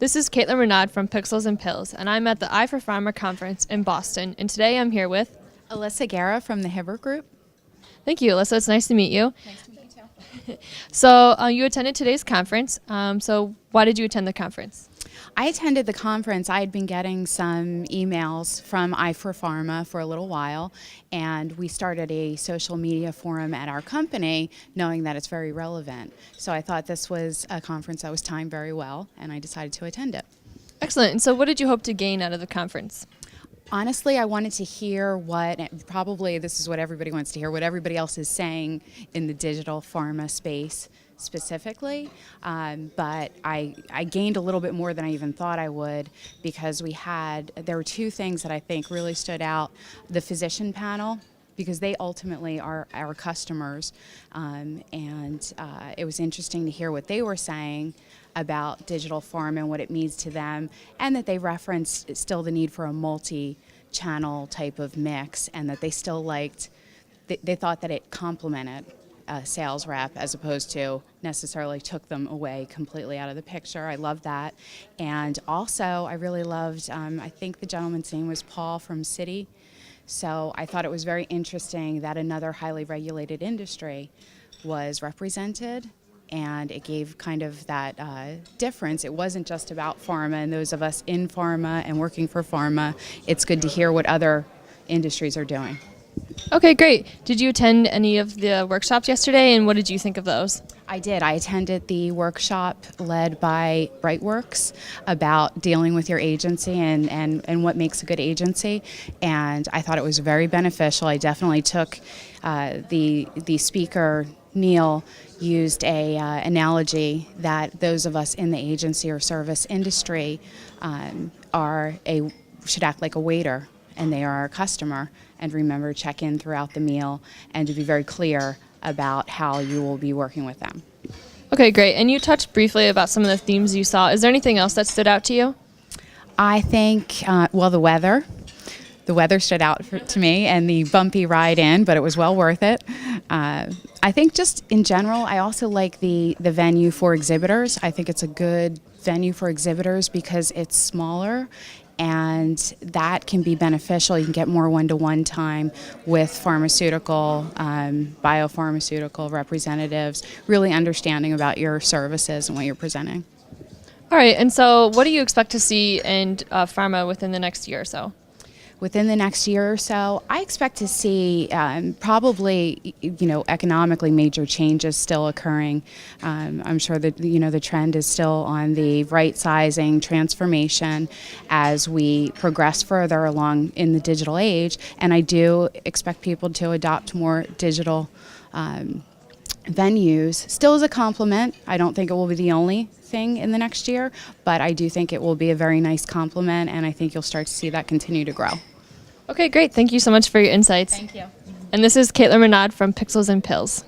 This is Caitlin Renaud from Pixels and Pills, and I'm at the I for Pharma conference in Boston, and today I'm here with... Elissa Guerra from the Hibbert Group. Thank you, Elissa. It's nice to meet you. Nice to meet you too. So you attended today's conference. So why did you attend the conference? I attended the conference. I had been getting some emails from I for Pharma for a little while, and we started a social media forum at our company knowing that it's very relevant. So I thought this was a conference that was timed very well, and I decided to attend it. Excellent. And so what did you hope to gain out of the conference? Honestly, I wanted to hear probably this is what everybody wants to hear, what everybody else is saying in the digital pharma space specifically, but I gained a little bit more than I even thought I would, because there were two things that I think really stood out. The physician panel, because they ultimately are our customers, and it was interesting to hear what they were saying about digital pharma and what it means to them, and that they referenced still the need for a multi-channel type of mix, and that they still they thought that it complemented a sales rep as opposed to necessarily took them away completely out of the picture. I love that. And also I really loved, I think the gentleman's name was Paul from Citi. So I thought it was very interesting that another highly regulated industry was represented, and it gave kind of that difference. It wasn't just about pharma and those of us in pharma and working for pharma. It's good to hear what other industries are doing. Okay, great. Did you attend any of the workshops yesterday, and what did you think of those? I did. I attended the workshop led by Brightworks about dealing with your agency and what makes a good agency, and I thought it was very beneficial. I definitely took the speaker, Neil, used a analogy that those of us in the agency or service industry should act like a waiter, and they are our customer, and remember, check in throughout the meal and to be very clear about how you will be working with them. Okay, great. And you touched briefly about some of the themes you saw. Is there anything else that stood out to you? I think, the weather. The weather stood out to me, and the bumpy ride in, but it was well worth it. I think just in general, I also like the venue for exhibitors. I think it's a good venue for exhibitors because it's smaller, and that can be beneficial. You can get more one-to-one time with pharmaceutical, biopharmaceutical representatives, really understanding about your services and what you're presenting. All right, and so what do you expect to see in pharma within the next year or so? Within the next year or so, I expect to see probably, economically major changes still occurring. I'm sure that, the trend is still on the right sizing transformation as we progress further along in the digital age. And I do expect people to adopt more digital venues, still as a complement. I don't think it will be the only thing in the next year, but I do think it will be a very nice complement, and I think you'll start to see that continue to grow. Okay, great. Thank you so much for your insights. Thank you. And this is Caitlin Renaud from Pixels and Pills.